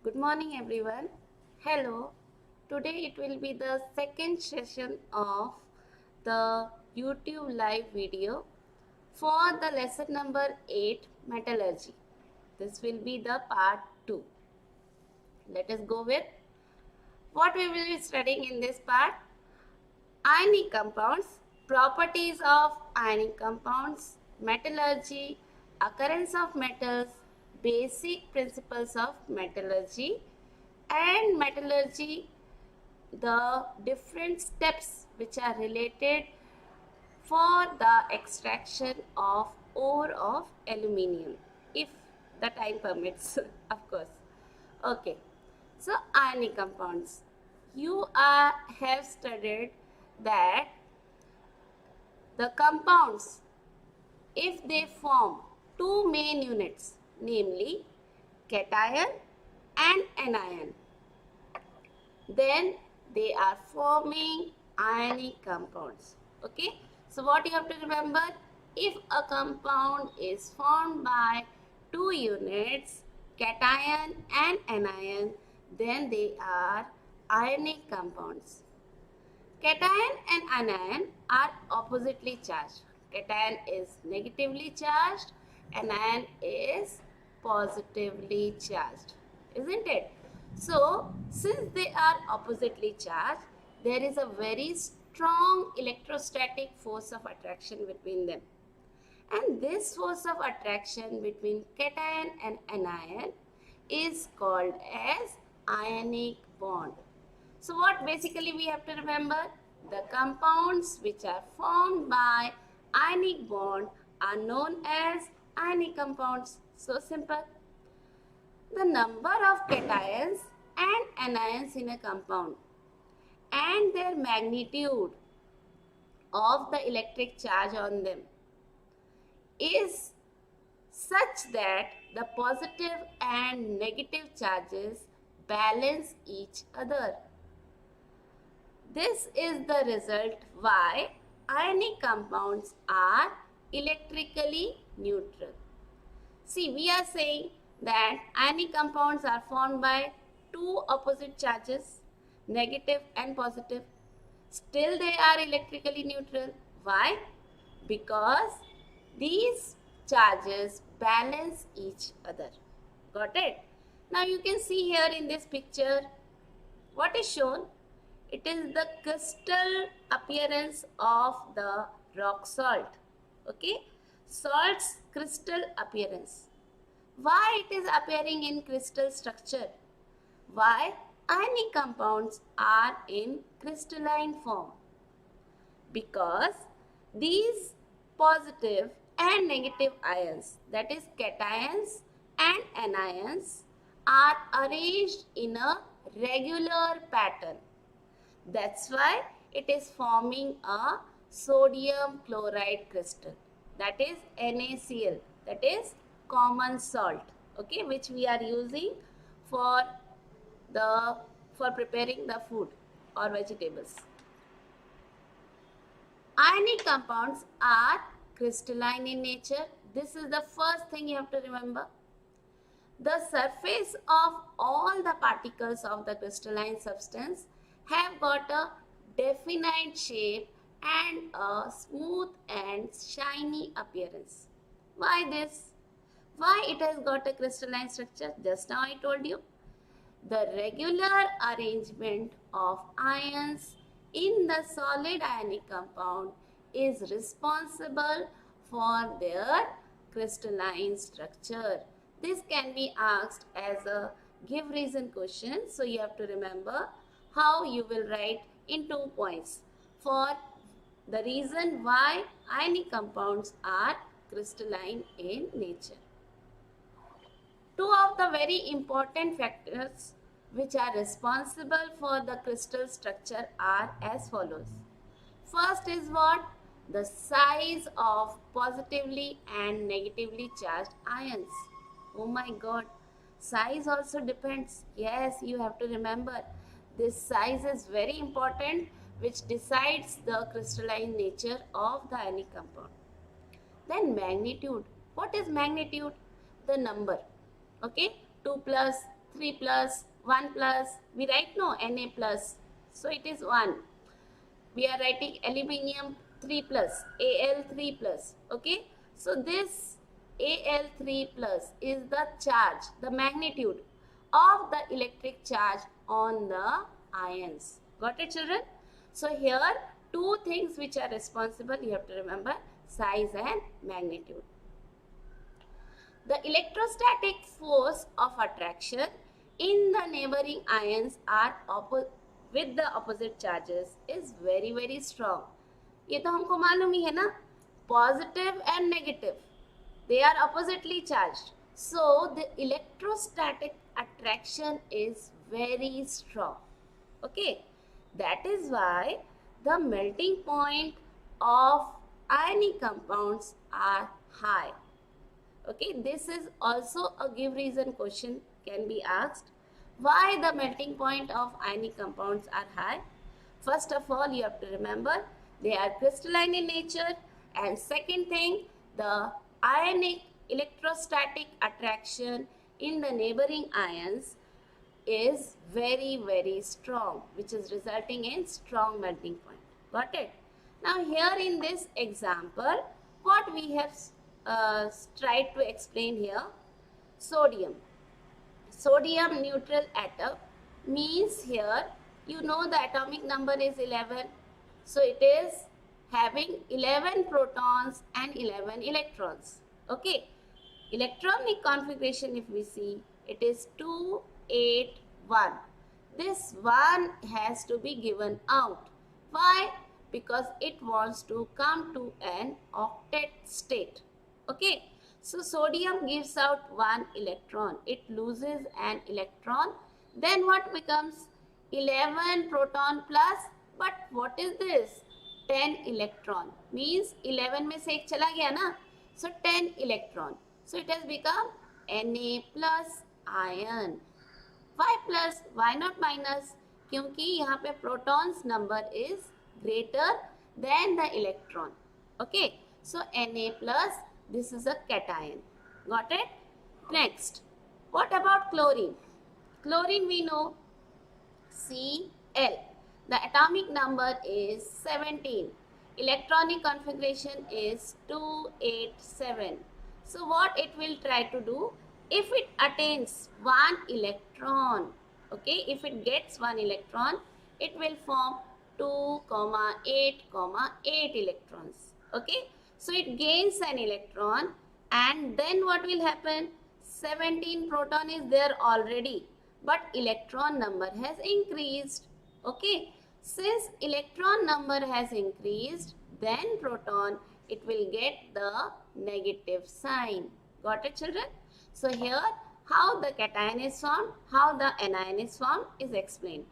Good morning, everyone. Hello. Today it will be the second session of the YouTube live video for the lesson number 8, Metallurgy. This will be the part 2. Let us go with what we will be studying in this part. Ionic compounds, properties of ionic compounds, metallurgy, occurrence of metals, basic principles of metallurgy, and metallurgy, the different steps which are related for the extraction of ore of aluminium, if the time permits, of course. Okay, so ionic compounds. You have studied that the compounds, if they form two main units, namely cation and anion, then they are forming ionic compounds. Okay, so what you have to remember, if a compound is formed by two units, cation and anion, then they are ionic compounds. Cation and anion are oppositely charged. Cation is negatively charged, anion is positively charged, isn't it? So, since they are oppositely charged, there is a very strong electrostatic force of attraction between them. And this force of attraction between cation and anion is called as ionic bond. So what basically we have to remember? The compounds which are formed by ionic bond are known as ionic compounds. So simple. The number of cations and anions in a compound and their magnitude of the electric charge on them is such that the positive and negative charges balance each other. This is the result why ionic compounds are electrically neutral. See, we are saying that ionic compounds are formed by two opposite charges, negative and positive. Still they are electrically neutral. Why? Because these charges balance each other. Got it? Now you can see here in this picture what is shown. It is the crystal appearance of the rock salt. Okay? Salt's crystal appearance. Why it is appearing in crystal structure? Why ionic compounds are in crystalline form? Because these positive and negative ions, that is cations and anions, are arranged in a regular pattern. That's why it is forming a sodium chloride crystal, that is NaCl, that is common salt, okay, which we are using for preparing the food or vegetables. Ionic compounds are crystalline in nature. This is the first thing you have to remember. The surface of all the particles of the crystalline substance have got a definite shape and a smooth and shiny appearance. Why this? Why it has got a crystalline structure? Just now I told you. The regular arrangement of ions in the solid ionic compound is responsible for their crystalline structure. This can be asked as a give reason question. So you have to remember how you will write in 2 points for the reason why ionic compounds are crystalline in nature. Two of the very important factors which are responsible for the crystal structure are as follows. First is what? The size of positively and negatively charged ions. Oh my God, size also depends. Yes, you have to remember. This size is very important, which decides the crystalline nature of the ionic compound. Then magnitude. What is magnitude? The number. Okay, 2 plus 3 plus, 1 plus, we write no, Na plus. So it is 1. We are writing aluminium 3 plus, Al3 plus. Okay. So this Al3 plus is the charge, the magnitude of the electric charge on the ions. Got it, children? So here two things which are responsible, you have to remember: size and magnitude. The electrostatic force of attraction in the neighboring ions are with the opposite charges is very strong. ये तो हमको मालूम ही है ना, positive and negative, they are oppositely charged. So the electrostatic attraction is very strong. Okay, that is why the melting point of ionic compounds are high. Okay, this is also a give reason question can be asked. Why the melting point of ionic compounds are high? First of all, you have to remember they are crystalline in nature, and second thing, the ionic electrostatic attraction in the neighboring ions is very strong, which is resulting in strong melting point. Got it? Now here in this example, what we have tried to explain here, sodium neutral atom means here you know the atomic number is 11, so it is having 11 protons and 11 electrons. Okay, electronic configuration if we see, it is 2 8 1. This 1 has to be given out. Why? Because it wants to come to an octet state. Okay, so sodium gives out 1 electron, it loses an electron, then what becomes? 11 proton plus, but what is this? 10 electron, means 11 में से एक चला गया ना, so 10 electron, so it has become Na plus ion. Why plus? Why not minus? क्योंकि यहाँ पे protons number is greater than the electron. Okay, so Na plus, this is a cation. Got it? Next, what about chlorine? Chlorine we know Cl. The atomic number is 17. Electronic configuration is 287. So what it will try to do? If it attains 1 electron, okay, if it gets 1 electron, it will form 2, 8, 8 electrons. Okay, so it gains an electron, and then what will happen? 17 proton is there already, but electron number has increased. Okay, since electron number has increased, then proton, it will get the negative sign. Got it, children? So here how the cation is formed, how the anion is formed is explained.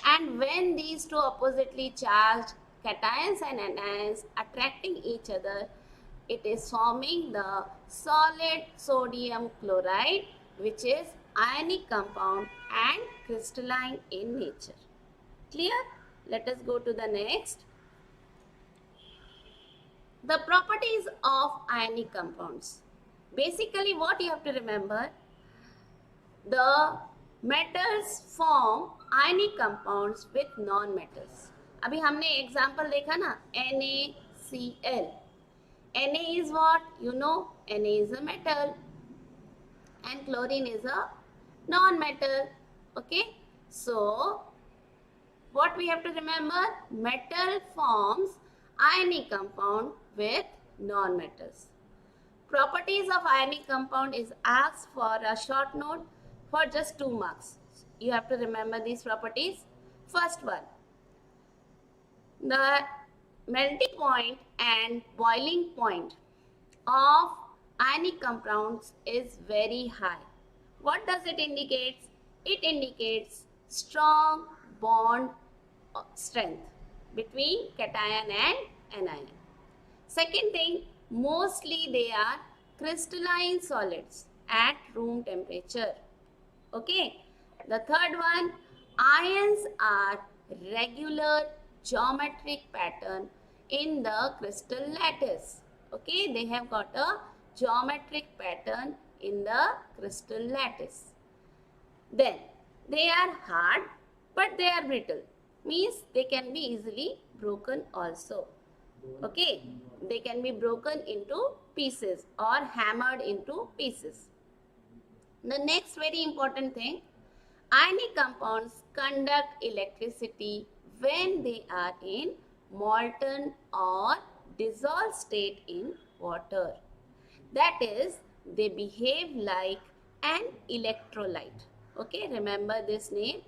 And when these two oppositely charged cations and anions attracting each other, it is forming the solid sodium chloride, which is ionic compound and crystalline in nature. Clear? Let us go to the next. The properties of ionic compounds. Basically what you have to remember, the metals form ionic compounds with non-metals. अभी हमने example देखा ना, NaCl. Na is what? You know, Na is a metal and chlorine is a non-metal. Okay, so what we have to remember, metal forms ionic compound with non-metals. Properties of ionic compound is asked for a short note for just 2 marks. You have to remember these properties. First one, the melting point and boiling point of ionic compounds is very high. What does it indicate? It indicates strong bond strength between cation and anion. Second thing, mostly they are crystalline solids at room temperature. Okay. The third one, ions are regular geometric pattern in the crystal lattice. Okay, they have got a geometric pattern in the crystal lattice. Then they are hard but they are brittle, means they can be easily broken also. Okay, they can be broken into pieces or hammered into pieces. The next very important thing, ionic compounds conduct electricity when they are in molten or dissolved state in water. That is, they behave like an electrolyte. Okay, remember this name.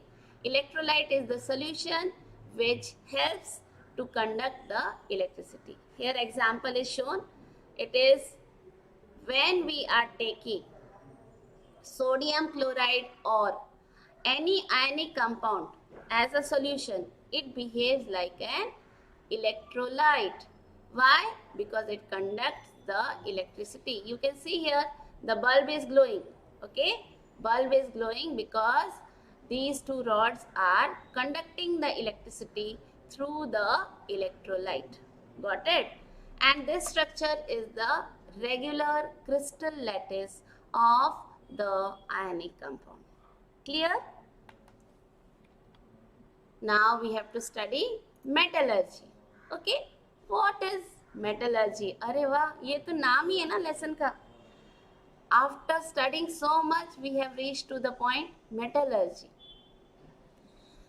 Electrolyte is the solution which helps to conduct the electricity. Here example is shown. It is when we are taking sodium chloride or any ionic compound as a solution, it behaves like an electrolyte. Why? Because it conducts the electricity. You can see here the bulb is glowing. Okay, bulb is glowing because these two rods are conducting the electricity through the electrolyte. Got it? And this structure is the regular crystal lattice of the ionic compound. Clear? Now we have to study metallurgy. Okay? What is metallurgy? अरे वाह, ये तो नाम ही है ना lesson का. After studying so much, we have reached to the point metallurgy.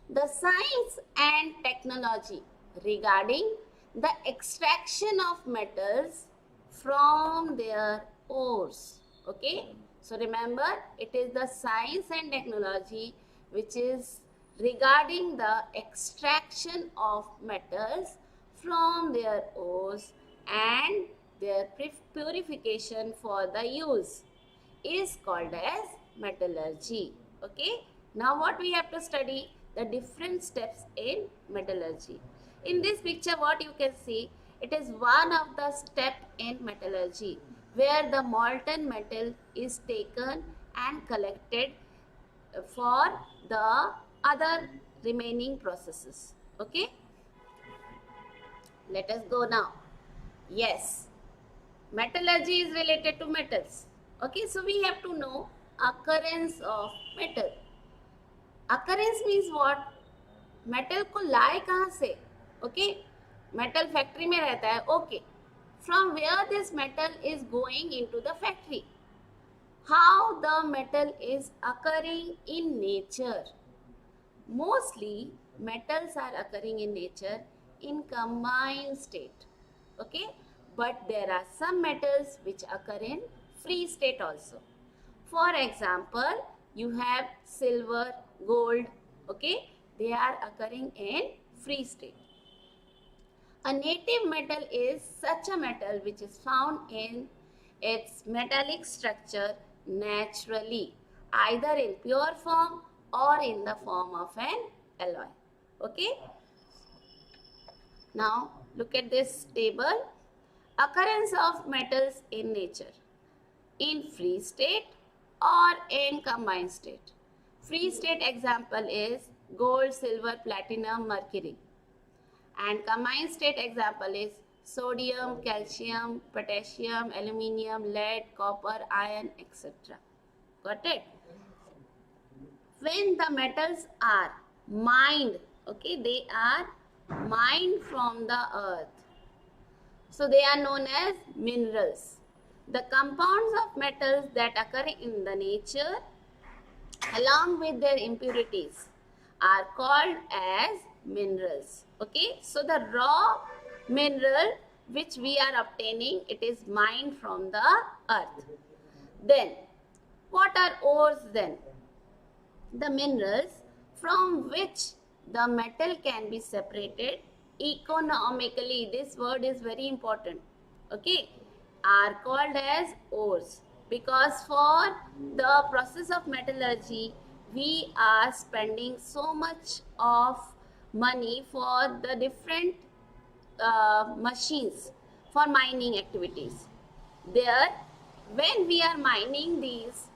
The science and technology regarding the extraction of metals from their ores. Okay, so remember, it is the science and technology which is regarding the extraction of metals from their ores and their purification for the use is called as metallurgy. Okay, now what we have to study? The different steps in metallurgy. In this picture, what you can see, it is one of the step in metallurgy where the molten metal is taken and collected for the other remaining processes. Okay, let us go now. Yes, metallurgy is related to metals. Okay, so we have to know occurrence of metal. Occurrence means what? Metal को लाए कहाँ से? Okay, metal factory में रहता है. Okay, from where this metal is going into the factory. How the metal is occurring in nature? Mostly metals are occurring in nature in combined state. Okay, but there are some metals which occur in free state also. For example, you have silver, gold. Okay, they are occurring in free state. A native metal is such a metal which is found in its metallic structure naturally, either in pure form or in the form of an alloy. Okay, now look at this table. Occurrence of metals in nature in free state or in combined state. Free state example is gold, silver, platinum, mercury. And combined state example is sodium, calcium, potassium, aluminium, lead, copper, iron, etc. Got it? When the metals are mined, okay, they are mined from the earth. So they are known as minerals. The compounds of metals that occur in the nature along with their impurities are called as minerals. Okay, so the raw mineral which we are obtaining, it is mined from the earth. Then what are ores then? The minerals from which the metal can be separated economically, this word is very important, okay, are called as ores, because for the process of metallurgy we are spending so much of money for the different machines for mining activities. There, when we are mining these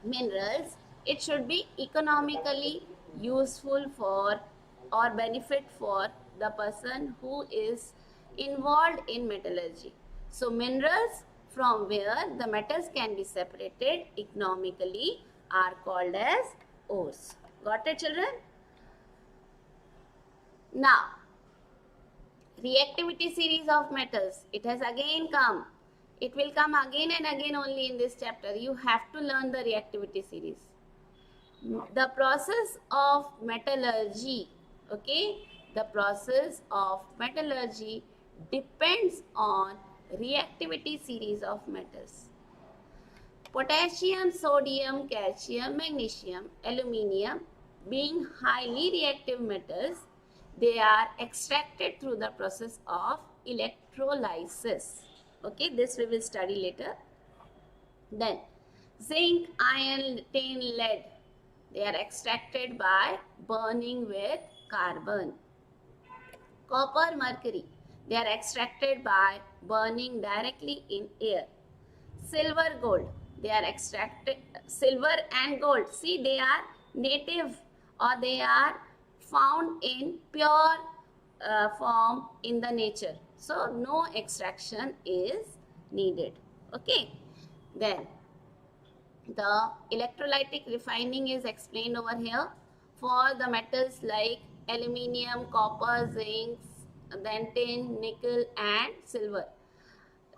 minerals, it should be economically useful for or benefit for the person who is involved in metallurgy. So minerals from where the metals can be separated economically are called as ores. Got it, children? Now, reactivity series of metals. It has again come. It will come again and again only in this chapter. You have to learn the reactivity series. The process of metallurgy, okay? The process of metallurgy depends on reactivity series of metals. Potassium, sodium, calcium, magnesium, aluminium being highly reactive metals, they are extracted through the process of electrolysis. Okay, this we will study later. Then zinc, iron, tin, lead, they are extracted by burning with carbon. Copper, mercury, they are extracted by burning directly in air. Silver, gold, they are extracted. Silver and gold, see, they are native or they are found in pure form in the nature, so no extraction is needed. Okay, then the electrolytic refining is explained over here for the metals like aluminium, copper, zinc, then tin, nickel and silver.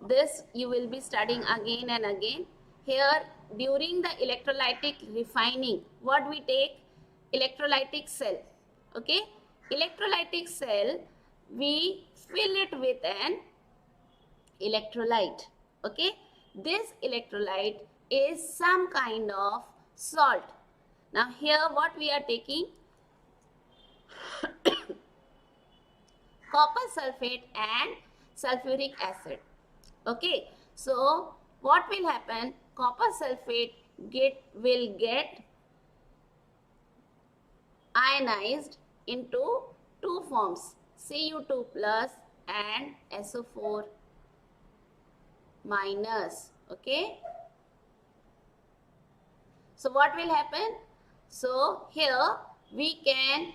This you will be studying again and again. Here, during the electrolytic refining, what we take? Electrolytic cell. Okay, electrolytic cell, we fill it with an electrolyte. Okay, this electrolyte is some kind of salt. Now here what we are taking? Copper sulfate and sulfuric acid. Okay, so what will happen? Copper sulfate will get ionized into two forms, Cu2 plus and SO4 minus. Okay, so what will happen? So here we can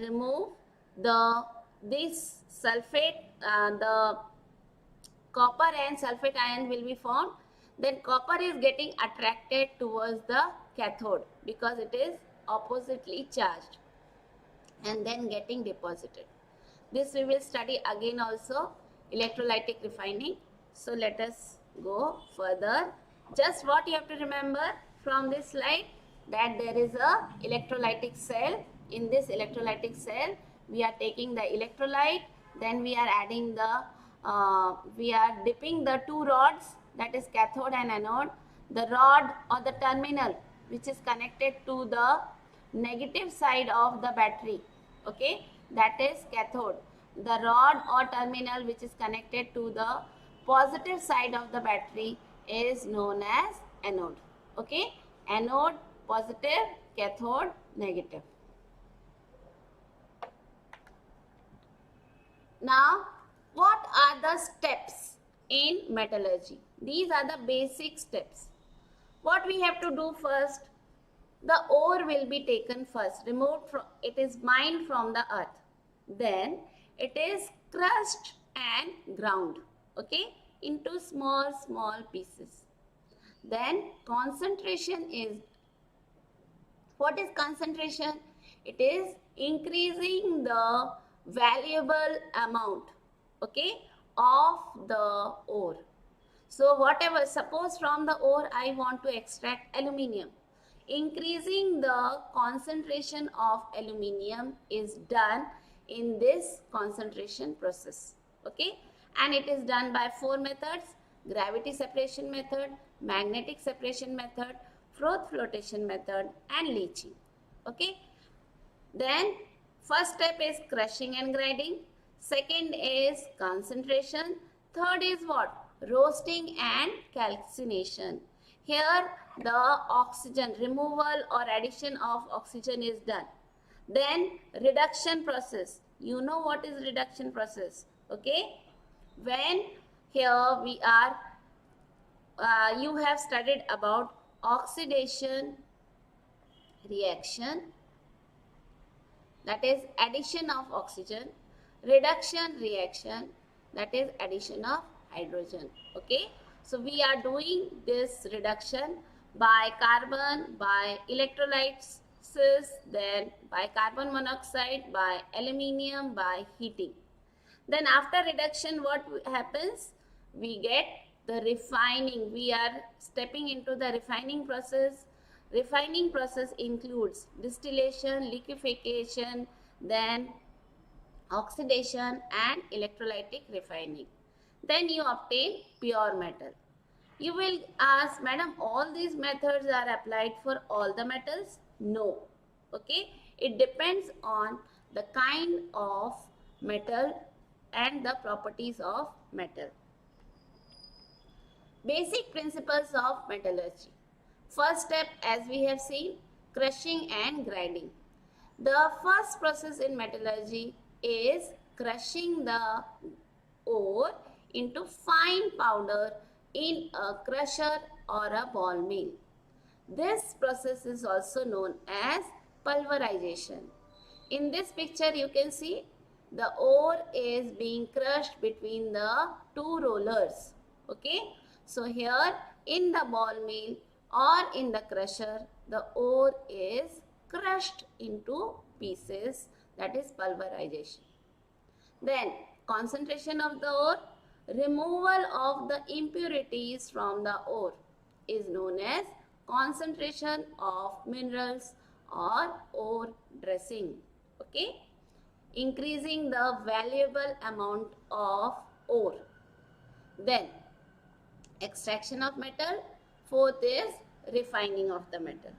remove this sulfate, the copper and sulfate ion will be formed. Then copper is getting attracted towards the cathode because it is oppositely charged and then getting deposited. This we will study again also, electrolytic refining. So let us go further. Just what you have to remember from this slide, that there is a electrolytic cell. In this electrolytic cell, we are taking the electrolyte, then we are adding the we are dipping the two rods, that is cathode and anode. The rod or the terminal which is connected to the negative side of the battery, okay, that is cathode. The rod or terminal which is connected to the positive side of the battery is known as anode. Okay, anode positive, cathode negative. Now, what are the steps in metallurgy? These are the basic steps. What we have to do first? The ore will be taken first, removed from, it is mined from the earth. Then it is crushed and ground, okay, into small pieces. Then concentration is, what is concentration? It is increasing the valuable amount, okay, of the ore. So whatever, suppose from the ore I want to extract aluminium. Increasing the concentration of aluminium is done in this concentration process. Okay, and it is done by 4 methods: gravity separation method, magnetic separation method, froth flotation method and leaching. Okay, then first step is crushing and grinding, second is concentration, third is what? Roasting and calcination. Here the oxygen removal or addition of oxygen is done. Then reduction process. You know what is reduction process? Okay, when here we are, you have studied about oxidation reaction, that is addition of oxygen, reduction reaction, that is addition of hydrogen. Okay, so we are doing this reduction by carbon, by electrolysis, then by carbon monoxide, by aluminium, by heating. Then after reduction, what happens? We get the refining. We are stepping into the refining process. Refining process includes distillation, liquefaction, then oxidation and electrolytic refining. Then you obtain pure metal. You will ask, madam, all these methods are applied for all the metals? No. Okay. It depends on the kind of metal and the properties of metal. Basic principles of metallurgy. First step, as we have seen, crushing and grinding. The first process in metallurgy is crushing the ore into fine powder in a crusher or a ball mill. This process is also known as pulverization. In this picture you can see the ore is being crushed between the two rollers. Okay. So here in the ball mill or in the crusher, the ore is crushed into pieces, that is pulverization. Then concentration of the ore, removal of the impurities from the ore is known as concentration of minerals or ore dressing. Okay. Increasing the valuable amount of ore. Then extraction of metal. Fourth is refining of the metal.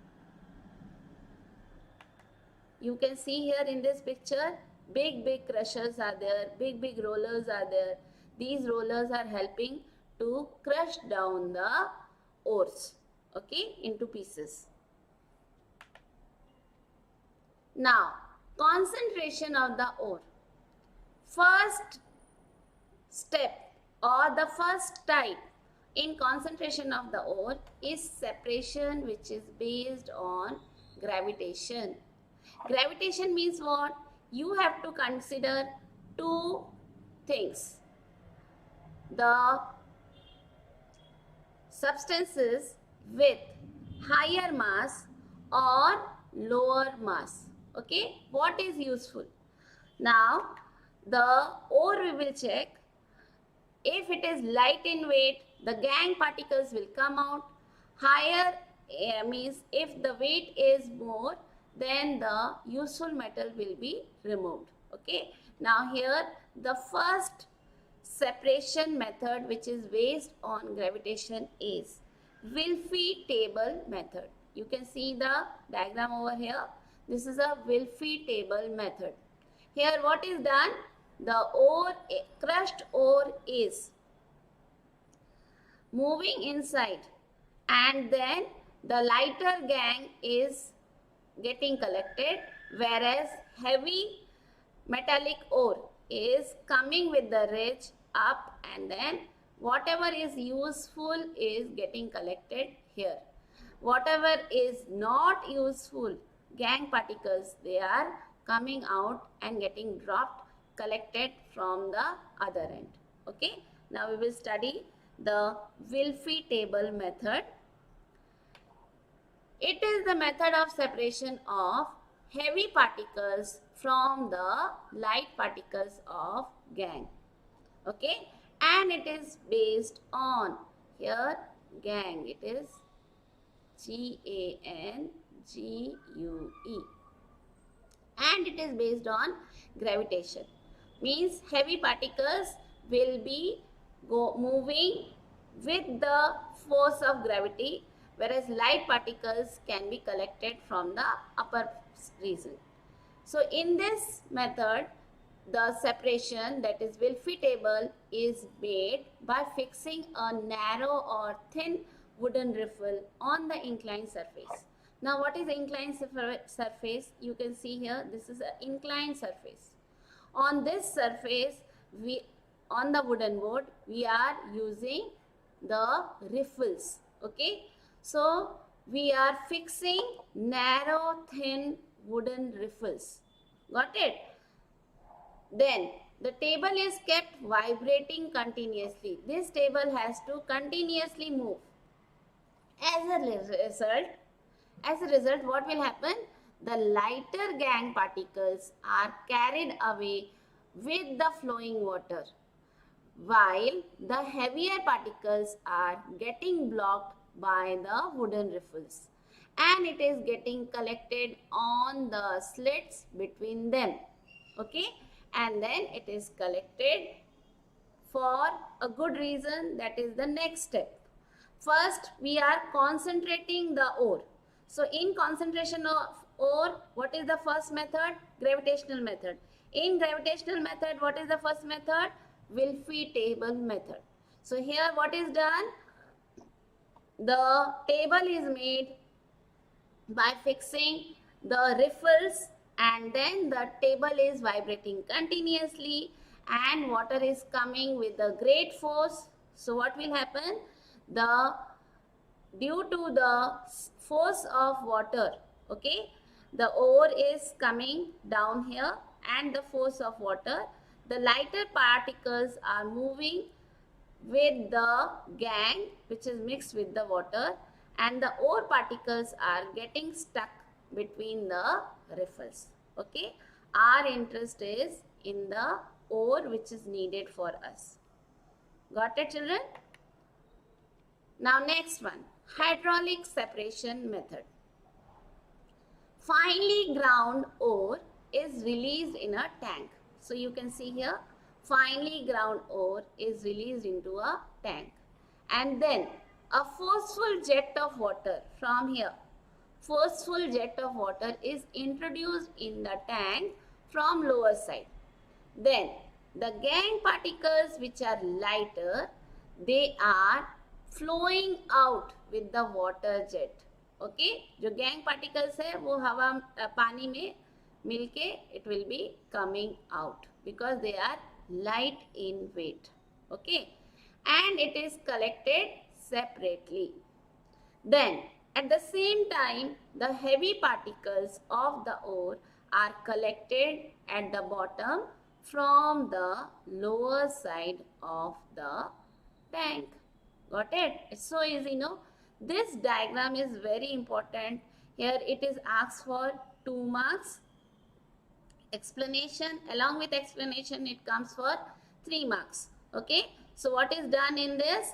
You can see here in this picture, big crushers are there, big rollers are there. These rollers are helping to crush down the ores, okay, into pieces. Now, concentration of the ore. First step or the first type in concentration of the ore is separation, which is based on gravitation. Gravitation means what? You have to consider two things. The substances with higher mass or lower mass. Okay, what is useful? Now, the ore we will check. If it is light in weight, the gangue particles will come out. Higher means if the weight is more, then the useful metal will be removed. Okay. Now here the first separation method, which is based on gravitation, is Willfy table method. You can see the diagram over here. This is a Willfy table method. Here what is done? The ore, crushed ore is moving inside, and then the lighter gangue is getting collected, whereas heavy metallic ore is coming with the ridge up, and then whatever is useful is getting collected here. Whatever is not useful, gangue particles, they are coming out and getting dropped, collected from the other end. Okay. Now we will study the Willfy table method. It is the method of separation of heavy particles from the light particles of gangue. Okay. And it is based on, here gangue, it is Gangue, and it is based on gravitation. Means heavy particles will be moving with the force of gravity, whereas light particles can be collected from the upper region. So in this method, the separation, that is Willfy table, is made by fixing a narrow or thin wooden riffle on the inclined surface. Now what is inclined surface? You can see here, this is an inclined surface. On this surface, on the wooden board, we are using the riffles. Okay. So we are fixing narrow thin wooden riffles. Got it? Then the table is kept vibrating continuously. This table has to continuously move. As a result, what will happen? The lighter gangue particles are carried away with the flowing water, while the heavier particles are getting blocked by the wooden riffles, and it is getting collected on the slits between them. Okay, and then it is collected for a good reason. That is the next step. First, we are concentrating the ore. So in concentration of ore, what is the first method? Gravitational method. In gravitational method, what is the first method? Wilfy table method. So here what is done? The table is made by fixing the riffles, and then the table is vibrating continuously and water is coming with a great force. So what will happen? Due to the force of water, okay, the ore is coming down here, and the force of water, the lighter particles are moving with the gangue which is mixed with the water, and the ore particles are getting stuck between the riffles. Okay, our interest is in the ore which is needed for us. Got it, children? Now next one, hydraulic separation method. Finely ground ore is released in a tank. So you can see here, finely ground ore is released into a tank, and then a forceful jet of water from here, forceful jet of water is introduced in the tank from lower side. Then the gangue particles which are lighter, they are flowing out with the water jet. Okay, जो gangue particles है वो हवा पानी में मिलके it will be coming out because they are light in weight. Okay, and it is collected separately. Then at the same time, the heavy particles of the ore are collected at the bottom from the lower side of the tank. Got it? It's so easy, no? This diagram is very important. Here it is asked for 2 marks. Explanation, along with explanation, it comes for 3 marks. Okay, so what is done in this?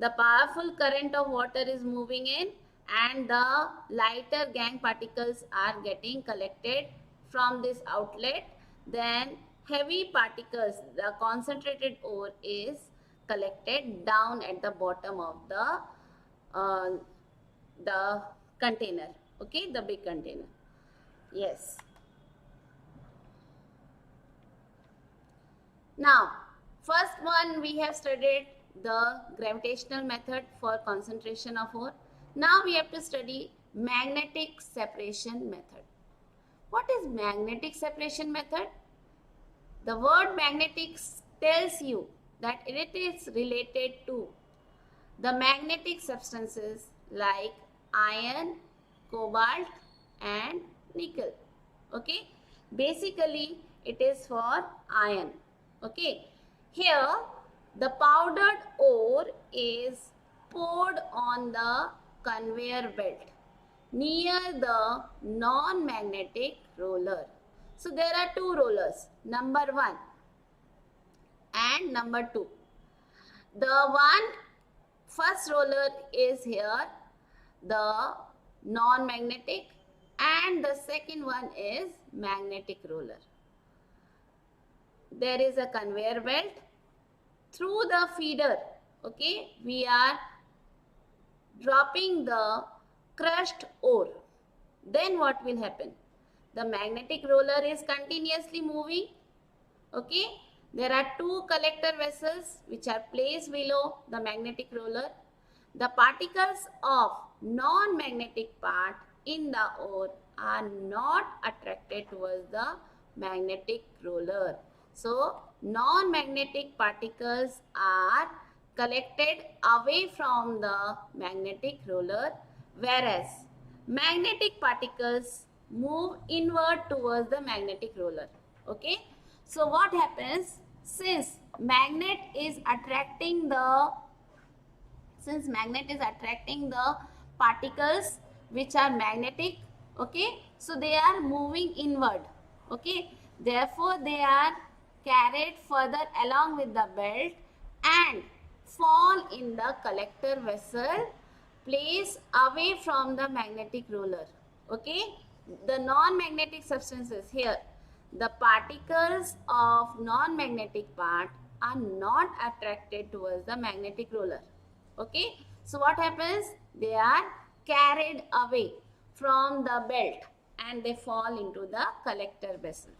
The powerful current of water is moving in, and the lighter gangue particles are getting collected from this outlet. Then heavy particles, the concentrated ore, is collected down at the bottom of the container. Okay, the big container. Yes. Now, first one we have studied the gravitational method for concentration of ore. Now we have to study magnetic separation method. What is magnetic separation method? The word magnetic tells you that it is related to the magnetic substances like iron, cobalt and nickel. Okay, basically it is for iron. Okay, here the powdered ore is poured on the conveyor belt near the non-magnetic roller. So there are 2 rollers, number 1 and number 2. The first roller is here, the non-magnetic, and the second one is magnetic roller. There is a conveyor belt. Through the feeder, okay, we are dropping the crushed ore. Then what will happen? The magnetic roller is continuously moving. Okay, there are 2 collector vessels which are placed below the magnetic roller. The particles of non-magnetic part in the ore are not attracted towards the magnetic roller. So non-magnetic particles are collected away from the magnetic roller, whereas magnetic particles move inward towards the magnetic roller. Okay, so what happens? Since magnet is attracting the particles which are magnetic. Okay, so they are moving inward. Okay, therefore they are carried further along with the belt and fall in the collector vessel placed away from the magnetic roller. Okay, the non-magnetic substances here, the particles of non-magnetic part are not attracted towards the magnetic roller. Okay, so what happens? They are carried away from the belt and they fall into the collector vessel.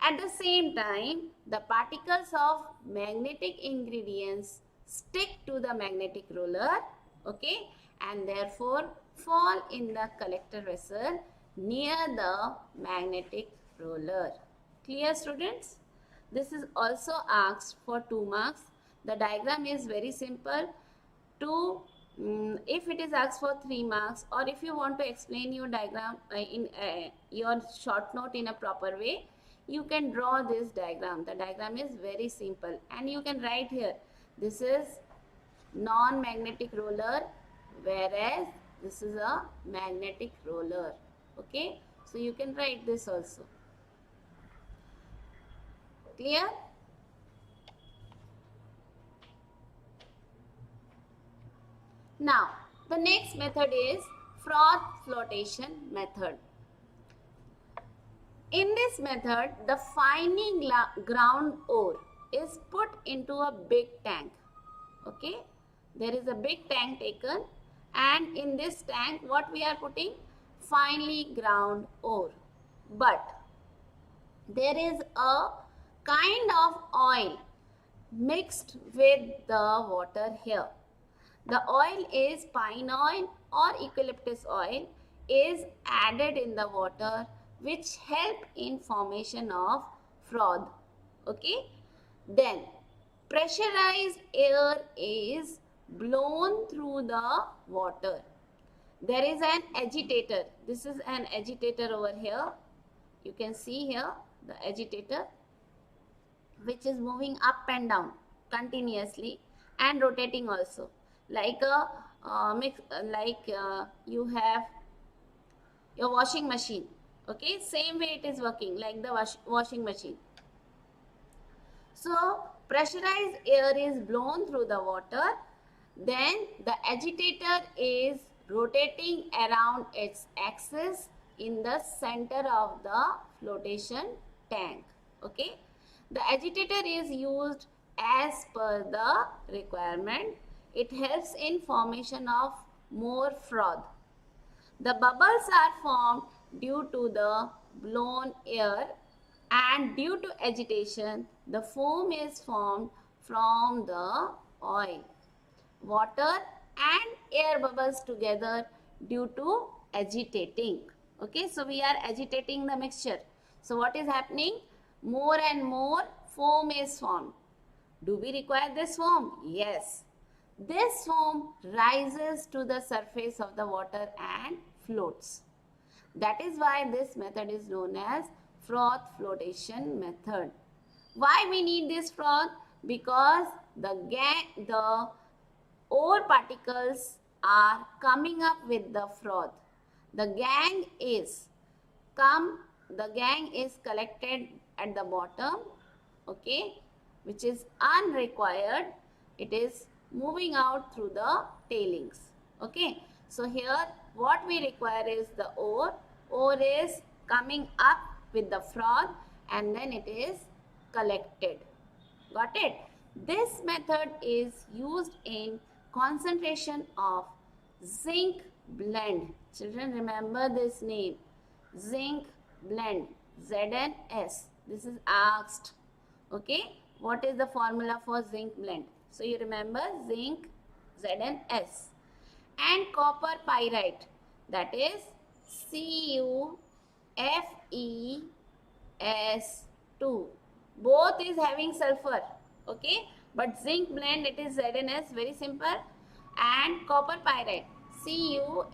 At the same time, the particles of magnetic ingredients stick to the magnetic roller, okay, and therefore fall in the collector vessel near the magnetic roller. Clear, students? This is also asked for 2 marks. The diagram is very simple. If it is asked for 3 marks, or if you want to explain your diagram in your short note in a proper way, you can draw this diagram. The diagram is very simple and you can write here, this is non-magnetic roller, whereas this is a magnetic roller. Okay, so you can write this also. Clear? Now, the next method is froth flotation method. In this method, the finely ground ore is put into a big tank. Okay, there is a big tank taken, and in this tank, what we are putting? Finely ground ore. But there is a kind of oil mixed with the water here. The oil is pine oil or eucalyptus oil is added in the water, which help in formation of froth. Okay, then pressurized air is blown through the water. There is an agitator. This is an agitator over here. You can see here the agitator, which is moving up and down continuously and rotating also, like a you have your washing machine. Okay, same way it is working like the washing machine. So pressurized air is blown through the water, then the agitator is rotating around its axis in the center of the flotation tank. Okay, the agitator is used as per the requirement. It helps in formation of more froth. The bubbles are formed due to the blown air, and due to agitation, the foam is formed from the oil. Water and air bubbles together due to agitating. Okay, so we are agitating the mixture. So what is happening? More and more foam is formed. Do we require this foam? Yes. This foam rises to the surface of the water and floats. That is why this method is known as froth flotation method. Why we need this froth? Because the ore particles are coming up with the froth. The gang is collected at the bottom, okay, which is unrequired. It is moving out through the tailings. Okay, so here what we require is the ore. Ore is coming up with the froth and then it is collected. Got it? This method is used in concentration of zinc blende. Children, remember this name, zinc blende, ZnS. This is asked. Okay, what is the formula for zinc blende? So you remember zinc, ZnS, and copper pyrite, that is CuFeS2. Both is having sulfur. Okay, but zinc blende, it is ZnS, very simple, and copper pyrite, CuFeS2.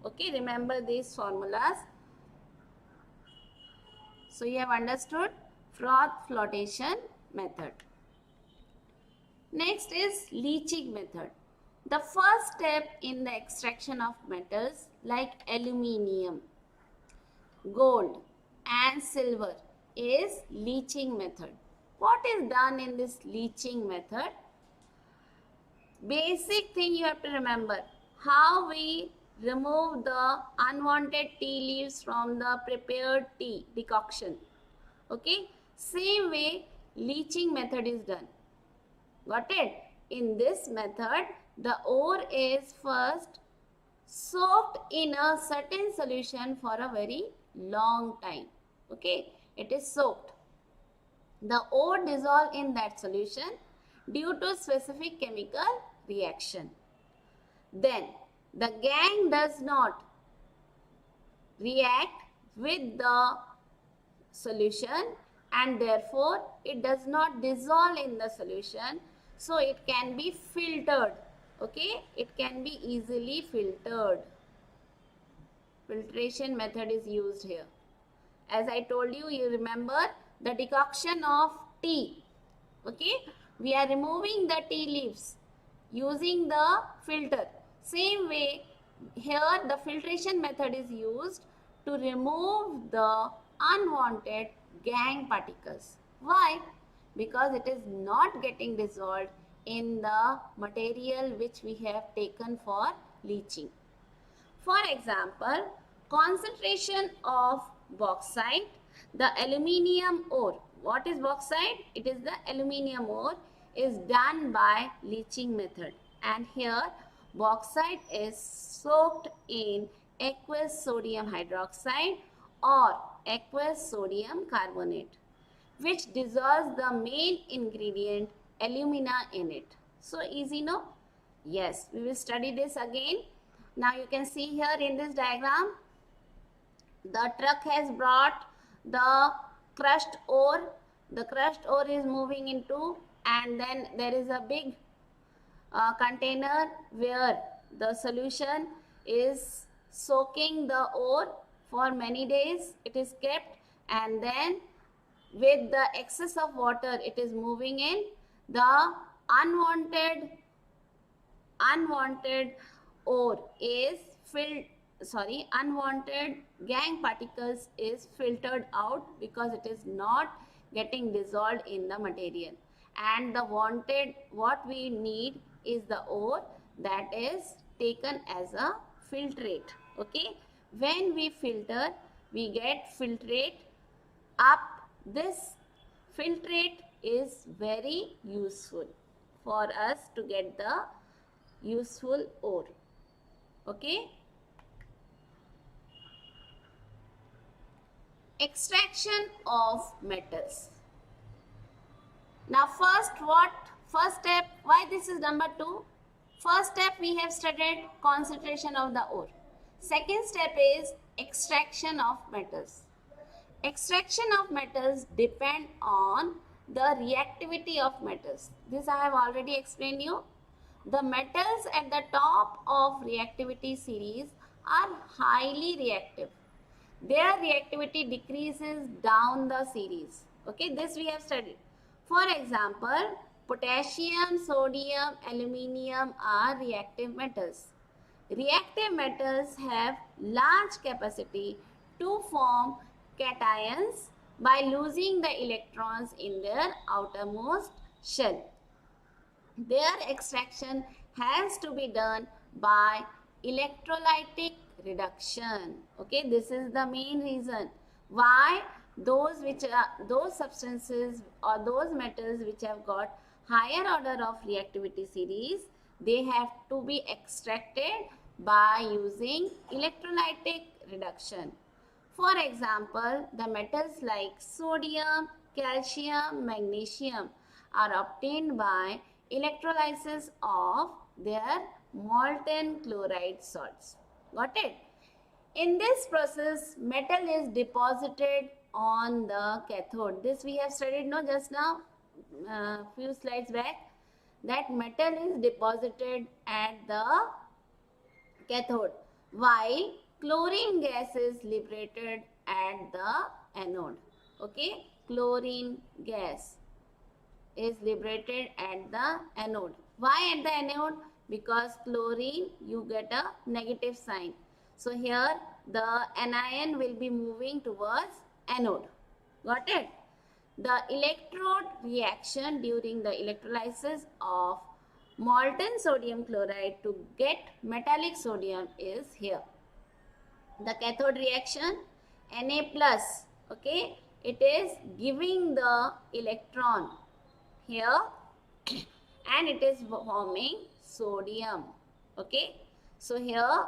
Okay, remember these formulas. So you have understood froth flotation method. Next is leaching method. The first step in the extraction of metals like aluminium, gold and silver is leaching method. What is done in this leaching method? Basic thing you have to remember, how we remove the unwanted tea leaves from the prepared tea decoction. Okay, same way leaching method is done. Got it? In this method, the ore is first soaked in a certain solution for a very long time. Okay, it is soaked. The ore dissolve in that solution due to specific chemical reaction. Then the gangue does not react with the solution and therefore it does not dissolve in the solution, so it can be filtered. Okay, it can be easily filtered. Filtration method is used here. As I told you, you remember the decoction of tea. Okay, we are removing the tea leaves using the filter. Same way here the filtration method is used to remove the unwanted gangue particles. Why? Because it is not getting dissolved in the material which we have taken for leaching. For example, concentration of bauxite, the aluminium ore. What is bauxite? It is the aluminium ore, is done by leaching method. And here bauxite is soaked in aqueous sodium hydroxide or aqueous sodium carbonate, which dissolves the main ingredient alumina in it. So easy, no? Yes, we will study this again. Now you can see here in this diagram, the truck has brought the crushed ore. The crushed ore is moving into, and then there is a big container where the solution is soaking the ore for many days. It is kept, and then with the excess of water it is moving in. The unwanted ore is unwanted gangue particles is filtered out because it is not getting dissolved in the material, and what we need is the ore that is taken as a filtrate. Okay, when we filter we get filtrate up. This filtrate is very useful for us to get the useful ore. Okay, extraction of metals. Now first step, why this is number 2? First step we have studied concentration of the ore. Second step is extraction of metals. Extraction of metals depend on the reactivity of metals. This I have already explained you. The metals at the top of reactivity series are highly reactive. Their reactivity decreases down the series. Okay, this we have studied. For example, potassium, sodium, aluminium are reactive metals. Reactive metals have large capacity to form cations by losing the electrons in their outermost shell. Their extraction has to be done by electrolytic reduction. Okay, this is the main reason why those substances or those metals which have got higher order of reactivity series, they have to be extracted by using electrolytic reduction. For example, the metals like sodium, calcium, magnesium are obtained by electrolysis of their molten chloride salts. Got it? In this process, metal is deposited on the cathode. This we have studied just now, few slides back, that metal is deposited at the cathode while chlorine gas is liberated at the anode. Okay, chlorine gas is liberated at the anode. Why at the anode? because chlorine you get a negative sign. So here the anion will be moving towards anode. Got it? The electrode reaction during the electrolysis of molten sodium chloride to get metallic sodium is here. The cathode reaction, Na plus, okay, it is giving the electron here and it is forming sodium. Okay, so here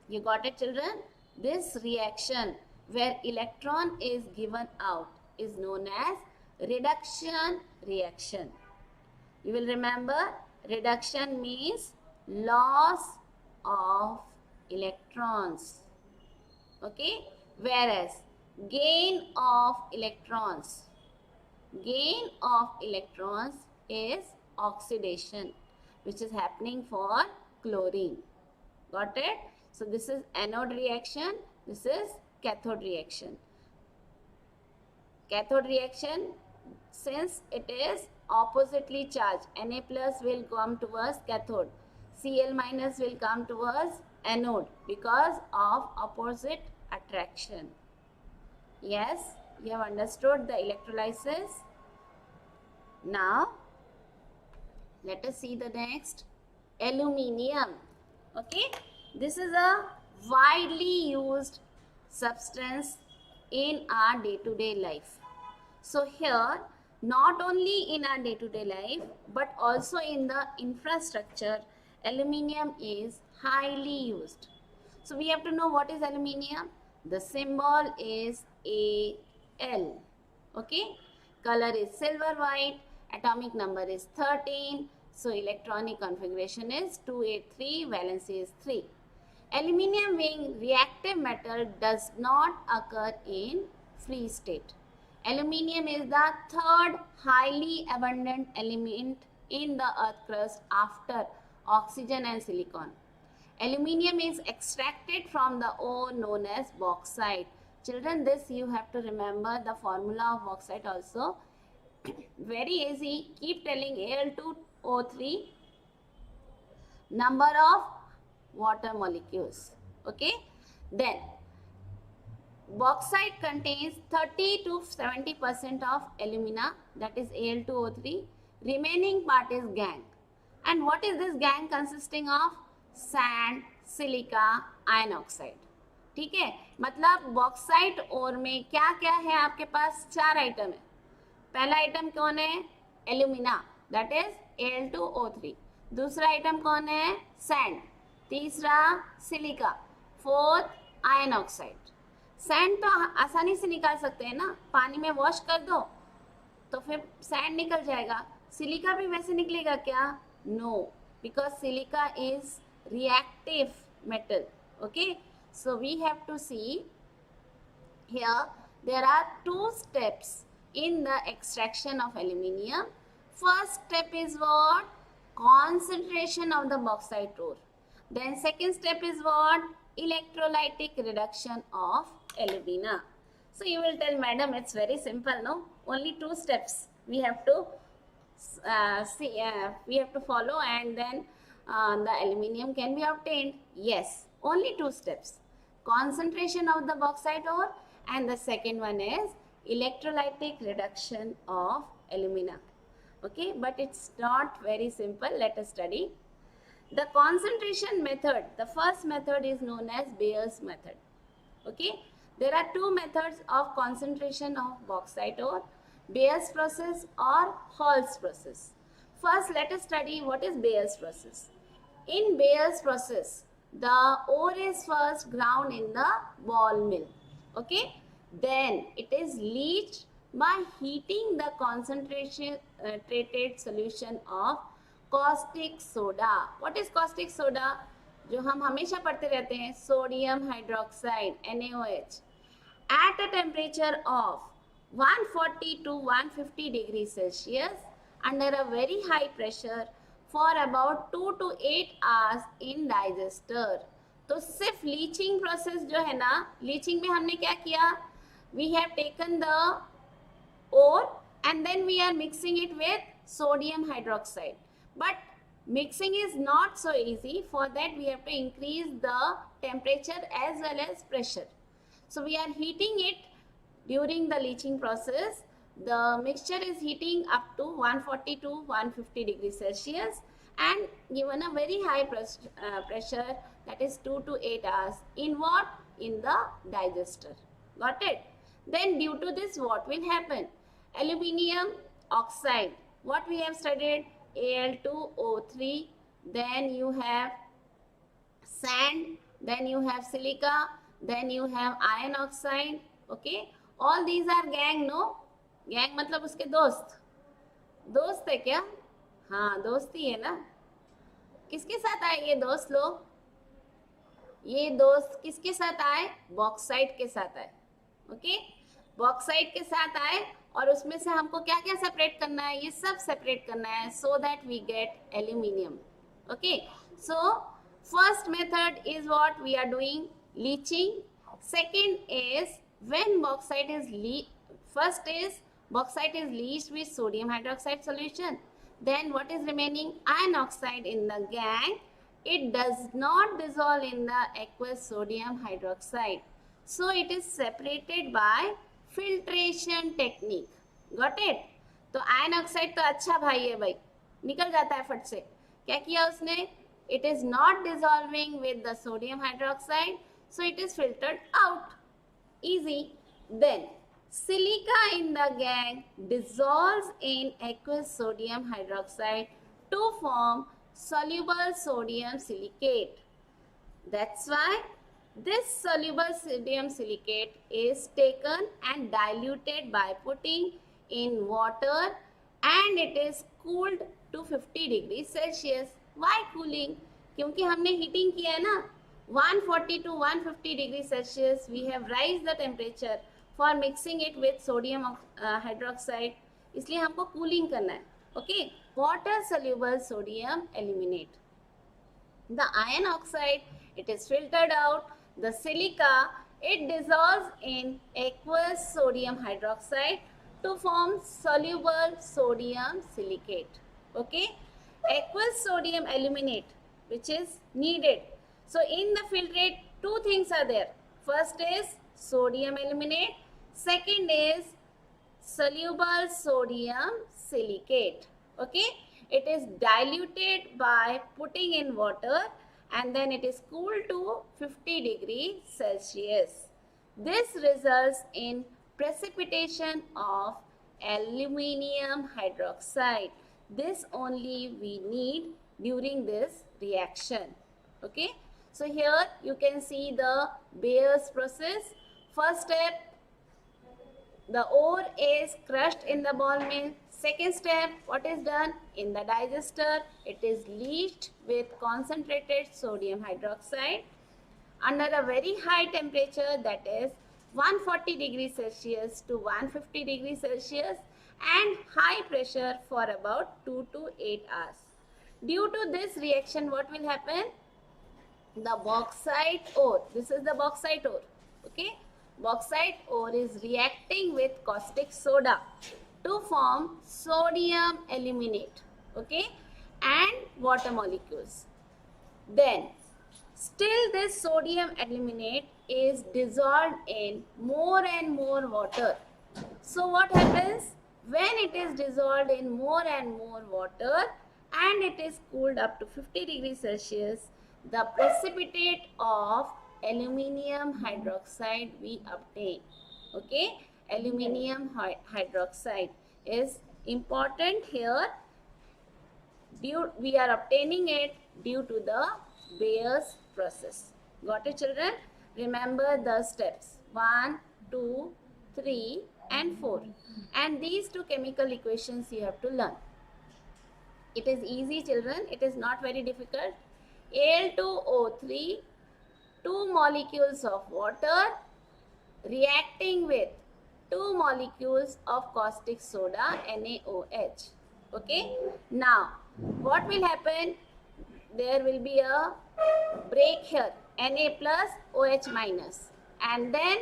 you got it, children. This reaction where electron is given out is known as reduction reaction. You will remember reduction means loss of electrons. Okay, whereas gain of electrons is oxidation, which is happening for chlorine. Got it? So this is anode reaction, this is cathode reaction. Cathode reaction, since it is oppositely charged, Na plus will come towards cathode, Cl minus will come towards anode because of opposite attraction. Yes, you have understood the electrolysis. Now let us see the next, aluminium. Okay, this is a widely used substance in our day-to-day life. So here, not only in our day-to-day life but also in the infrastructure, aluminium is highly used. So we have to know what is aluminium. The symbol is Al. Okay, color is silver white, atomic number is 13. So electronic configuration is 283, valency is 3. Aluminium being reactive metal does not occur in free state. Aluminium is the third highly abundant element in the earth crust after oxygen and silicon. Aluminium is extracted from the ore known as bauxite. Children, this you have to remember the formula of bauxite also. Very easy. Keep telling Al2O3, number of water molecules. Okay. Then bauxite contains 30 to 70% of alumina, that is Al2O3. Remaining part is gangue. And what is this gangue consisting of? Sand, silica, iron oxide. ठीक है, मतलब bauxite ore में क्या क्या है आपके पास? 4 item है. पहला आइटम कौन है? Alumina, that is Al2O3. दूसरा आइटम कौन है? सैंड. तीसरा silica. Fourth iron oxide. Sand तो आसानी से निकाल सकते हैं ना, पानी में वॉश कर दो तो फिर सैंड निकल जाएगा. सिलिका भी वैसे निकलेगा क्या? No, because silica is reactive metal. Okay, so we have to see here there are 2 steps in the extraction of aluminium. First step is what? Concentration of the bauxite ore. Then second step is what? Electrolytic reduction of alumina. So you will tell, madam, it's very simple, no? Only 2 steps we have to we have to follow, and then the aluminium can be obtained. Yes, only 2 steps. Concentration of the bauxite ore, and the second one is electrolytic reduction of alumina. Okay, but it's not very simple. Let us study. The concentration method, the first method is known as Bayer's method. Okay, there are 2 methods of concentration of bauxite ore, Bayer's process or Hall's process. First, let us study what is Bayer's process. In Bayer's process, the ore is first ground in the ball mill. Okay, then it is leached by heating the concentrated solution of caustic soda. What is caustic soda? जो हम हमेशा पढ़ते रहते हैं, sodium hydroxide NaOH, at a temperature of 140 to 150 degrees Celsius under a very high pressure for about 2 to 8 hours in digester. तो सिर्फ leaching process जो है ना, लीचिंग में हमने क्या किया? We have taken the ore and then we are mixing it with sodium hydroxide. But Mixing is not so easy. For that we have to increase the temperature as well as pressure. So we are heating it during the leaching process. The mixture is heating up to 140 to 150 degrees Celsius and given a very high pressure, that is 2 to 8 hours. In what? In the digester. Got it? Then due to this, what will happen? Aluminium oxide. What we have studied? Al2O3. Then you have sand. Then you have silica. Then you have iron oxide. Okay. All these are gang, no? Gang मतलब उसके दोस्त दोस्त है क्या? हाँ दोस्ती है ना. किसके साथ आए ये दोस्त लोग? ये दोस्त किसके साथ आए? बॉक्साइट के साथ आए. ओके, बॉक्साइट के साथ आए और उसमें से हमको क्या क्या सेपरेट करना है? ये सब सेपरेट करना है so that we get aluminium. Okay, so first method is what we are doing, leaching. Second is when bauxite is first is bauxite is leached with sodium hydroxide solution. Then what is remaining? Iron oxide in the gang. It does not dissolve in the aqueous sodium hydroxide. So it is separated by filtration technique. Got it? तो iron oxide तो अच्छा भाई है भाई, निकल जाता है फट से. क्या किया उसने? It is not dissolving with the sodium hydroxide, so it is filtered out. Easy. Then silica in the gang dissolves in aqueous sodium hydroxide to form soluble sodium silicate. That's why this soluble sodium silicate is taken and diluted by putting in water and it is cooled to 50 degrees Celsius. Why cooling? क्योंकि हमने heating किया है ना, 140 to 150 degrees Celsius. We have raised the temperature for mixing it with sodium hydroxide. इसलिए हमको cooling करना है. Okay, water soluble sodium eliminate. The iron oxide, it is filtered out. The silica, it dissolves in aqueous sodium hydroxide to form soluble sodium silicate. Okay, aqueous sodium eliminate, which is needed. So in the filtrate, two things are there. First is sodium eliminate. Second is soluble sodium silicate. Okay, it is diluted by putting in water and then it is cooled to 50 degrees Celsius. This results in precipitation of aluminium hydroxide. This only we need during this reaction. Okay, so here you can see the Bayer's process. First step, the ore is crushed in the ball mill. Second step, what is done? In the digester, it is leached with concentrated sodium hydroxide under a very high temperature, that is 140 degrees Celsius to 150 degrees Celsius, and high pressure for about 2 to 8 hours. Due to this reaction, what will happen? The bauxite ore, this is the bauxite ore. Okay, bauxite ore is reacting with caustic soda to form sodium aluminate, okay, and water molecules. Then still this sodium aluminate is dissolved in more and more water. So what happens? When it is dissolved in more and more water and it is cooled up to 50 degrees Celsius, the precipitate of aluminium hydroxide we obtain. Okay, aluminium hydroxide is important here. We are obtaining it due to the Bayer's process. Got it, children? Remember the steps 1, 2, 3 and 4, and these two chemical equations you have to learn. It is easy, children, it is not very difficult. Al2O3, 2 molecules of water reacting with 2 molecules of caustic soda, NaOH. Okay, now what will happen? There will be a break here, Na plus OH minus, and then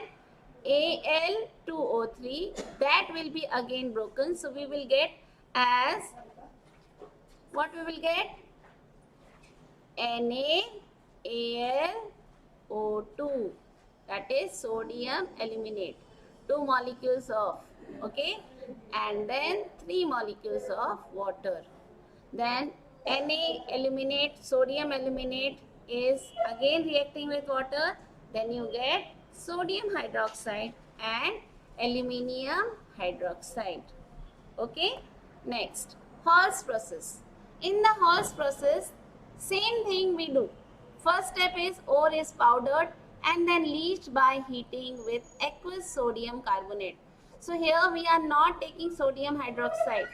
Al2O3, that will be again broken. So we will get as, what we will get? NaAlO2, that is sodium aluminate, 2 molecules of, okay, and then 3 molecules of water. Then Na aluminate, sodium aluminate is again reacting with water, then you get sodium hydroxide and aluminium hydroxide. Okay, next, Hall's process. In the Hall's process, same thing we do. First step is ore is powdered and then leached by heating with aqueous sodium carbonate. So here we are not taking sodium hydroxide.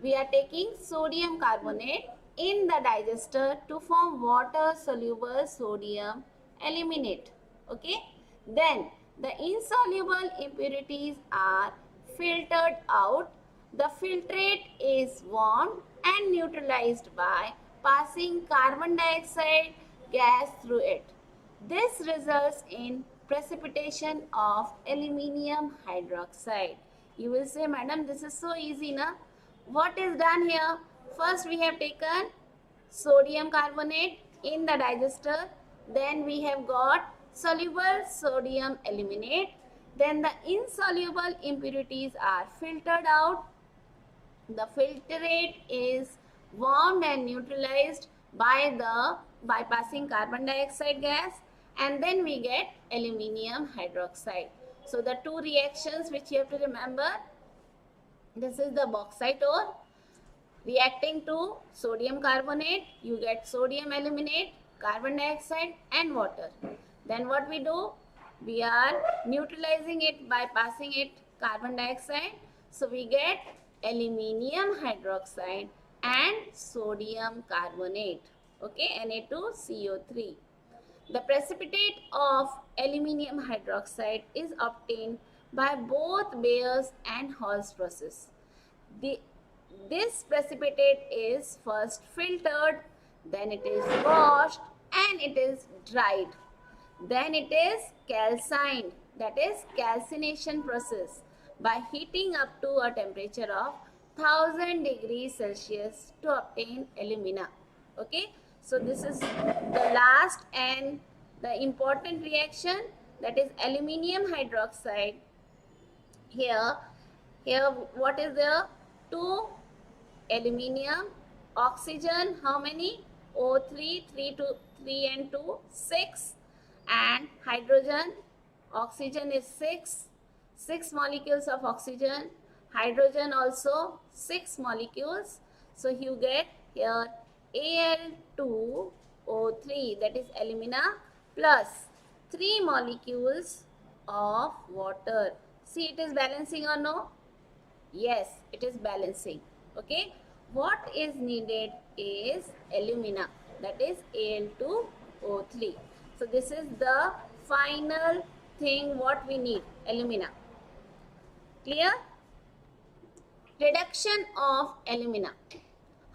We are taking sodium carbonate in the digester to form water soluble sodium aluminate. Okay. Then the insoluble impurities are filtered out. The filtrate is warmed and neutralized by passing carbon dioxide gas through it. This results in precipitation of aluminium hydroxide. You will say, madam, this is so easy, na? What is done here? First we have taken sodium carbonate in the digester. Then we have got soluble sodium aluminate. Then the insoluble impurities are filtered out. The filtrate is warmed and neutralized by passing carbon dioxide gas, and then we get aluminium hydroxide. So the two reactions which you have to remember, this is the bauxite ore reacting to sodium carbonate, you get sodium aluminate, carbon dioxide and water. Then what we do? We are neutralizing it by passing it carbon dioxide. So we get aluminium hydroxide and sodium carbonate. Okay, Na2CO3. The precipitate of aluminium hydroxide is obtained by both Bayer's and Hall's process. This precipitate is first filtered, then it is washed and it is dried. Then it is calcined, that is calcination process, by heating up to a temperature of 1000 degrees Celsius to obtain alumina. Okay, so this is the last and the important reaction, that is aluminium hydroxide. Here what is there? 2 aluminium, oxygen, how many? O3, 3 and 2, 6, and hydrogen, oxygen is 6 molecules of oxygen, hydrogen also 6 molecules. So you get here Al2O3, that is alumina, plus 3 molecules of water. See, it is balancing or no? Yes, it is balancing. Okay, what is needed is alumina, that is Al2O3. So this is the final thing what we need, alumina. Clear? Reduction of alumina.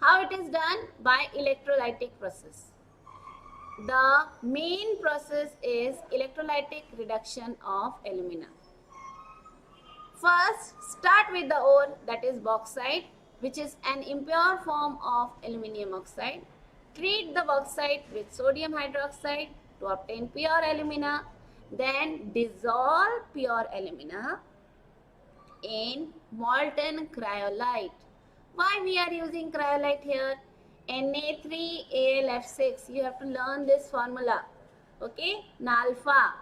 How it is done? By electrolytic process. The main process is electrolytic reduction of alumina. First, start with the ore, that is bauxite, which is an impure form of aluminium oxide. Treat the bauxite with sodium hydroxide to obtain pure alumina. Then dissolve pure alumina in molten cryolite. Why we are using cryolite here? Na3AlF6. You have to learn this formula. Okay, Nalpha.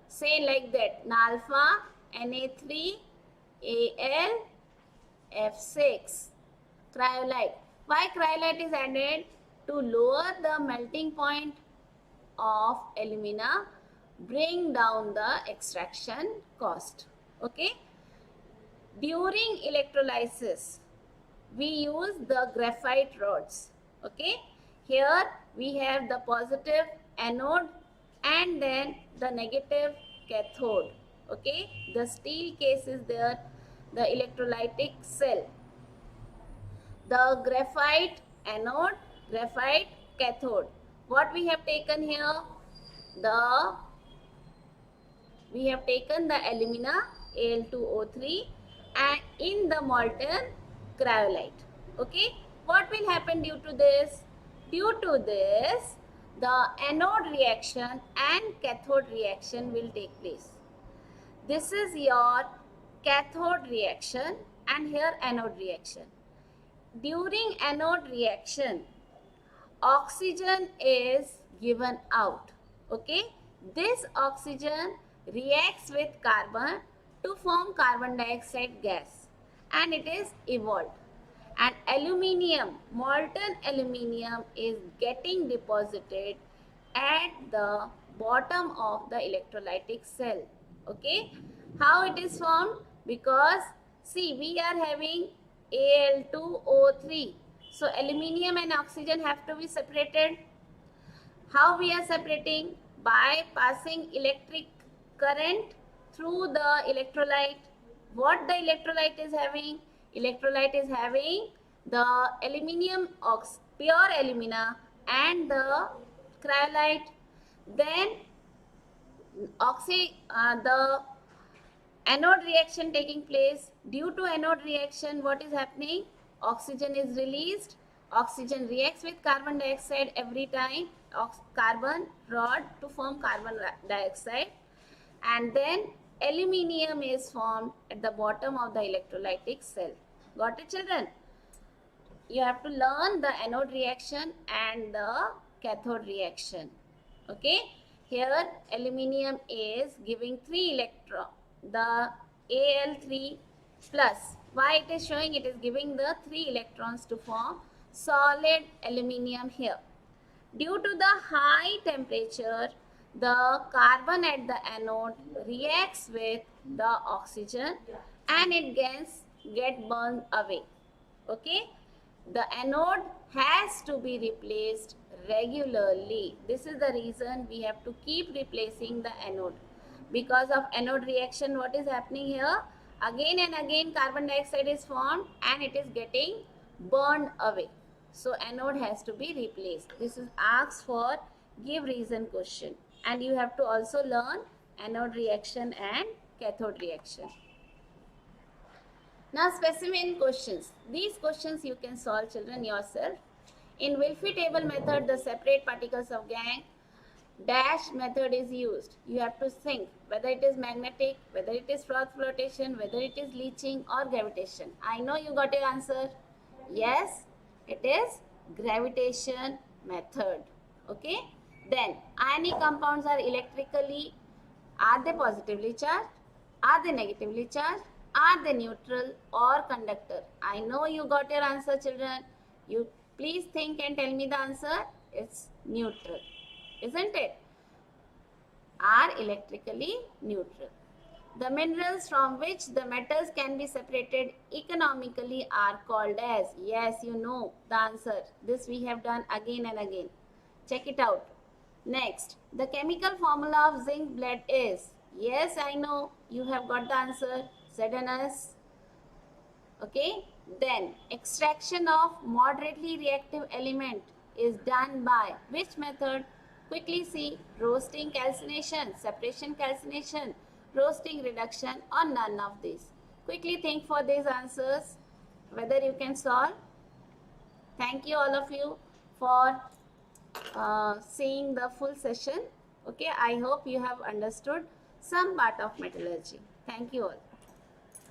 Say like that, Nalpha Na3AlF6. Cryolite. Why cryolite is added? To lower the melting point of alumina, bring down the extraction cost. Okay. During electrolysis, we use the graphite rods. Okay. Here we have the positive anode and then the negative cathode. Okay. The steel case is there, the electrolytic cell. The graphite anode, graphite cathode. What we have taken here? We have taken the alumina, Al2O3, and in the molten cryolite. Okay. What will happen due to this? Due to this, the anode reaction and cathode reaction will take place. This is your cathode reaction and here anode reaction. During anode reaction, oxygen is given out. Okay, this oxygen reacts with carbon to form carbon dioxide gas and it is evolved, and aluminium, molten aluminium is getting deposited at the bottom of the electrolytic cell. Okay, how it is formed? Because see, we are having Al2O3, so aluminium and oxygen have to be separated. How we are separating? By passing electric current through the electrolyte. What the electrolyte is having? Electrolyte is having the aluminium pure alumina and the cryolite. Then the anode reaction taking place. Due to anode reaction, what is happening? Oxygen is released. Oxygen reacts with carbon dioxide every time. Carbon rod to form carbon dioxide, and then aluminium is formed at the bottom of the electrolytic cell. Got it, children? You have to learn the anode reaction and the cathode reaction. Okay, here aluminium is giving 3 electrons, the Al3 plus. Why it is showing? It is giving the 3 electrons to form solid aluminium here. Due to the high temperature, the carbon at the anode reacts with the oxygen and it get burned away. Okay, the anode has to be replaced regularly. This is the reason we have to keep replacing the anode. Because of anode reaction, what is happening here? Again and again carbon dioxide is formed and it is getting burned away. So anode has to be replaced. This is asked for give reason question, and you have to also learn anode reaction and cathode reaction. Now specimen questions. These questions you can solve, children, yourself. In Wilfy table method, the separate particles of gang dash method is used. You have to think whether it is magnetic, whether it is froth flotation, whether it is leaching or gravitation. I know you got your answer. Yes, it is gravitation method. Okay. Then ionic compounds are electrically, are they positively charged? Are they negatively charged? Are they neutral or conductor? I know you got your answer, children. You please think and tell me the answer. It's neutral, isn't it? Are electrically neutral. The minerals from which the metals can be separated economically are called as, yes, you know the answer. This we have done again and again. Check it out. Next, the chemical formula of zinc blende is, yes, I know you have got the answer, ZnS. Okay. Then extraction of moderately reactive element is done by which method? Quickly see, roasting calcination, separation calcination, roasting reduction, or none of these. Quickly think for these answers, whether you can solve. Thank you all of you for seeing the full session. Okay, I hope you have understood some part of metallurgy. Thank you all.